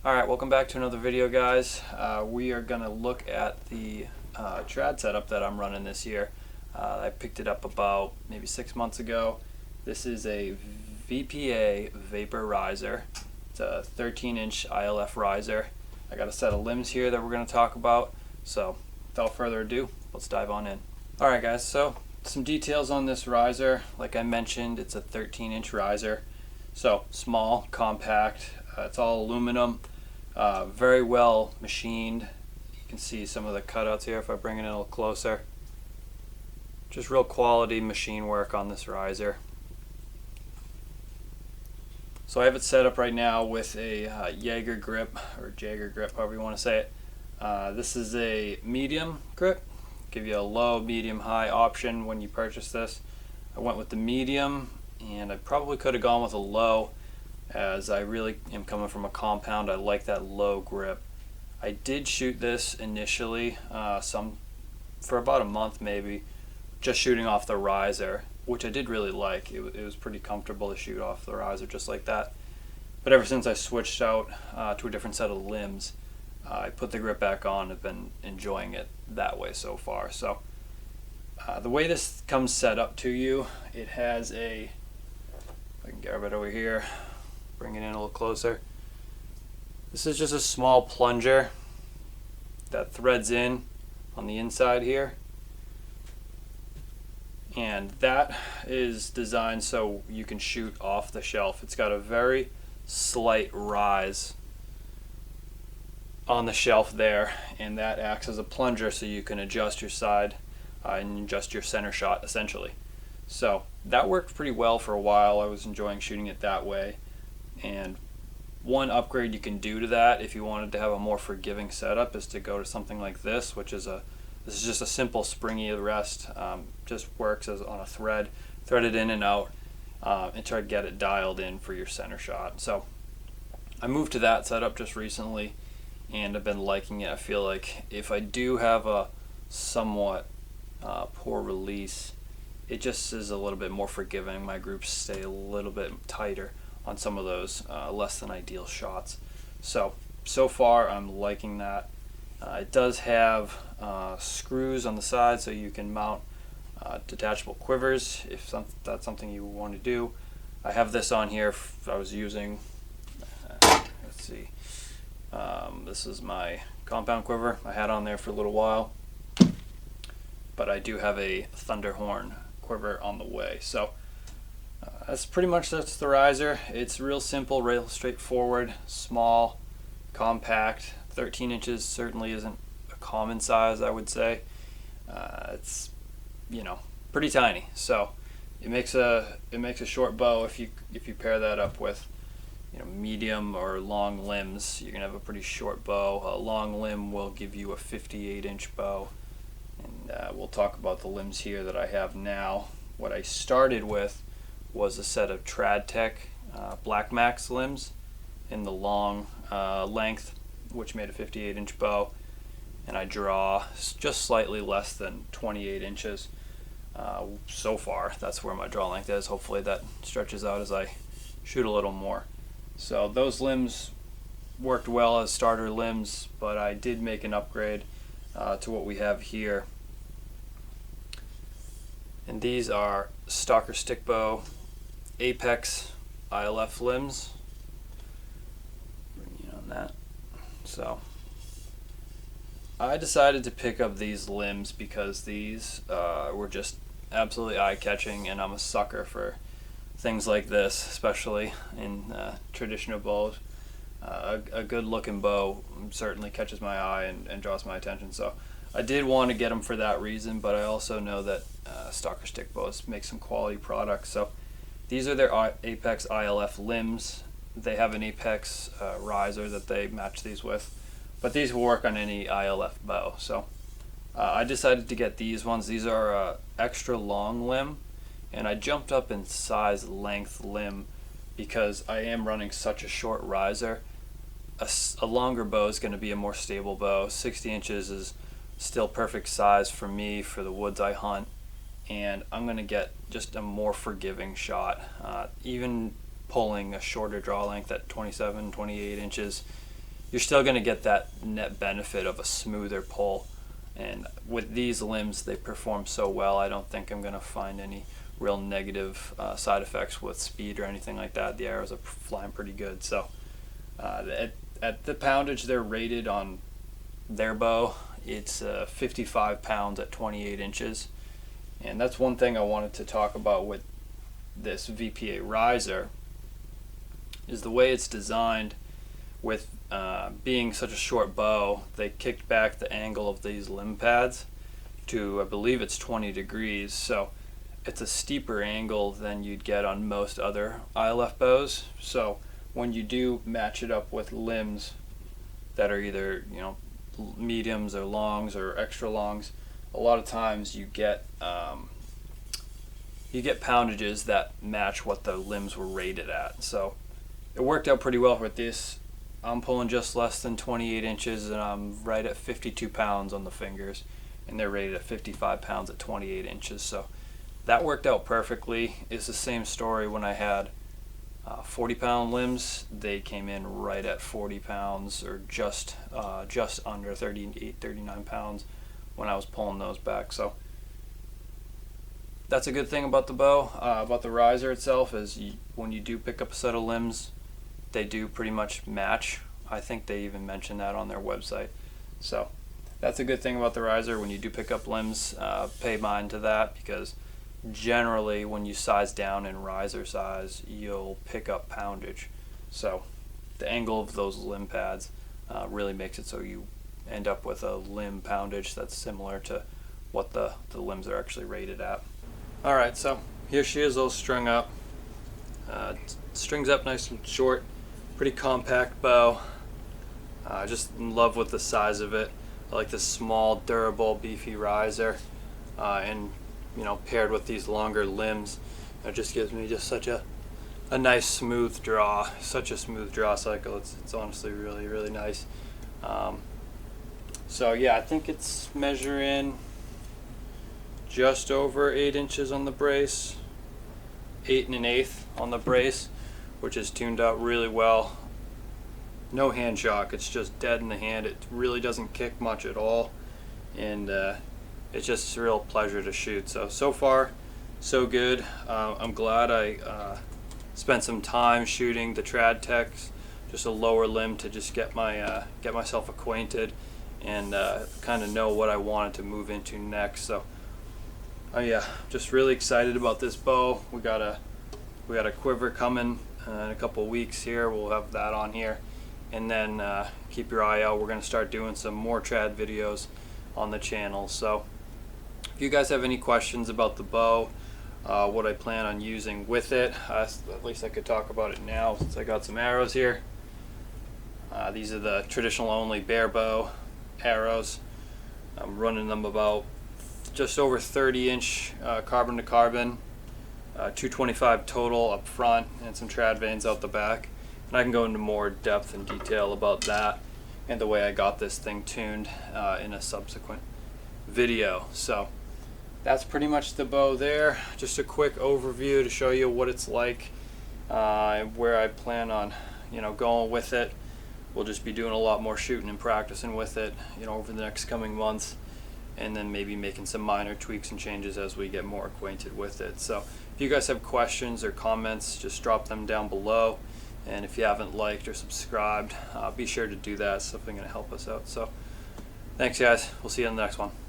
Alright, welcome back to another video, guys. We are going to look at the trad setup that I'm running this year. I picked it up about maybe 6 months ago. This is a VPA Vapor Riser. It's a 13-inch ILF riser. I got a set of limbs here that we're going to talk about. So without further ado, let's dive on in. Alright guys, so some details on this riser. Like I mentioned, it's a 13-inch riser. So small, compact, it's all aluminum. Very well machined. You can see some of the cutouts here if I bring it in a little closer. Just real quality machine work on this riser. So I have it set up right now with a Jaeger grip, or Jaeger grip, however you want to say it. This is a medium grip. Give you a low, medium, high option when you purchase this. I went with the medium, and I probably could have gone with a low, as I really am coming from a compound. I like that low grip. I did shoot this initially for about a month maybe, just shooting off the riser, which I did really like. It was pretty comfortable to shoot off the riser just like that. But ever since I switched out to a different set of limbs, I put the grip back on. I've been enjoying it that way so far. So the way this comes set up to you, it has a, if I can grab it over here, bring it in a little closer. This is just a small plunger that threads in on the inside here, and that is designed so you can shoot off the shelf. It's got a very slight rise on the shelf there, and that acts as a plunger so you can adjust your side and adjust your center shot essentially. So that worked pretty well for a while. I was enjoying shooting it that way. And one upgrade you can do to that, if you wanted to have a more forgiving setup, is to go to something like this, which is this is just a simple springy rest. Just works as on a thread, threaded in and out, and try to get it dialed in for your center shot. So I moved to that setup just recently, and I've been liking it. I feel like if I do have a somewhat poor release, it just is a little bit more forgiving. My groups stay a little bit tighter on some of those less than ideal shots. So far I'm liking that. It does have screws on the side so you can mount detachable quivers if that's something you want to do. I have this on here. I was using, let's see, this is my compound quiver I had on there for a little while, but I do have a Thunderhorn quiver on the way. So that's the riser. It's real simple, real straightforward, small, compact. 13 inches certainly isn't a common size, I would say. It's, pretty tiny. So it makes a short bow if you pair that up with medium or long limbs. You can have a pretty short bow. A long limb will give you a 58-inch bow, and we'll talk about the limbs here that I have now. What I started with was a set of TradTech Black Max limbs in the long length, which made a 58-inch bow, and I draw just slightly less than 28 inches. So far, that's where my draw length is. Hopefully that stretches out as I shoot a little more. So those limbs worked well as starter limbs, but I did make an upgrade to what we have here. And these are Stalker Stickbow Apex ILF Limbs. Bring you on that. So I decided to pick up these limbs because these were just absolutely eye-catching, and I'm a sucker for things like this, especially in traditional bows. A good-looking bow certainly catches my eye and draws my attention. So I did want to get them for that reason, but I also know that Stalker Stickbows make some quality products. So these are their Apex ILF limbs. They have an Apex riser that they match these with, but these will work on any ILF bow. So I decided to get these ones. These are extra long limb, and I jumped up in size length limb because I am running such a short riser. A longer bow is going to be a more stable bow. 60 inches is still perfect size for me for the woods I hunt, and I'm going to get just a more forgiving shot. Even pulling a shorter draw length at 27, 28 inches you're still going to get that net benefit of a smoother pull. And with these limbs, they perform so well, I don't think I'm going to find any real negative side effects with speed or anything like that. The arrows are flying pretty good. So at the poundage they're rated on their bow, it's 55 pounds at 28 inches. And that's one thing I wanted to talk about with this VPA Riser, is the way it's designed. With being such a short bow, they kicked back the angle of these limb pads to, I believe it's 20 degrees. So it's a steeper angle than you'd get on most other ILF bows. So when you do match it up with limbs that are either, you know, mediums or longs or extra longs, a lot of times you get poundages that match what the limbs were rated at. So it worked out pretty well with this. I'm pulling just less than 28 inches and I'm right at 52 pounds on the fingers, and they're rated at 55 pounds at 28 inches. So that worked out perfectly. It's the same story when I had 40-pound limbs. They came in right at 40 pounds, or just under 38, 39 pounds when I was pulling those back. So that's a good thing about the bow, about the riser itself, is when you do pick up a set of limbs, they do pretty much match. I think they even mentioned that on their website. So that's a good thing about the riser. When you do pick up limbs, pay mind to that, because generally when you size down in riser size, you'll pick up poundage. So the angle of those limb pads really makes it so you end up with a limb poundage that's similar to what the limbs are actually rated at. Alright, so here she is all strung up. Strings up nice and short, pretty compact bow. Just in love with the size of it. I like this small, durable, beefy riser, and you know, paired with these longer limbs, it just gives me just such a nice smooth draw, such a smooth draw cycle. It's honestly really, really nice. So yeah, I think it's measuring just over 8 inches on the brace, 8 1/8 on the brace, which is tuned out really well. No hand shock, it's just dead in the hand. It really doesn't kick much at all, and it's just a real pleasure to shoot. So far so good. I'm glad I spent some time shooting the Trad Techs, just a lower limb, to just get myself acquainted and kind of know what I wanted to move into next. So yeah, just really excited about this bow. We got a quiver coming in a couple weeks here. We'll have that on here, and then keep your eye out. We're going to start doing some more trad videos on the channel. So if you guys have any questions about the bow, what I plan on using with it, at least I could talk about it now since I got some arrows here. These are the traditional only bare bow arrows. I'm running them about just over 30-inch carbon to carbon, 225 total up front, and some trad vanes out the back. And I can go into more depth and detail about that and the way I got this thing tuned in a subsequent video. So that's pretty much the bow there. Just a quick overview to show you what it's like, where I plan on, you know, going with it. We'll just be doing a lot more shooting and practicing with it, you know, over the next coming months, and then maybe making some minor tweaks and changes as we get more acquainted with it. So if you guys have questions or comments, just drop them down below. And if you haven't liked or subscribed, be sure to do that. It's something going to help us out. So thanks, guys. We'll see you on the next one.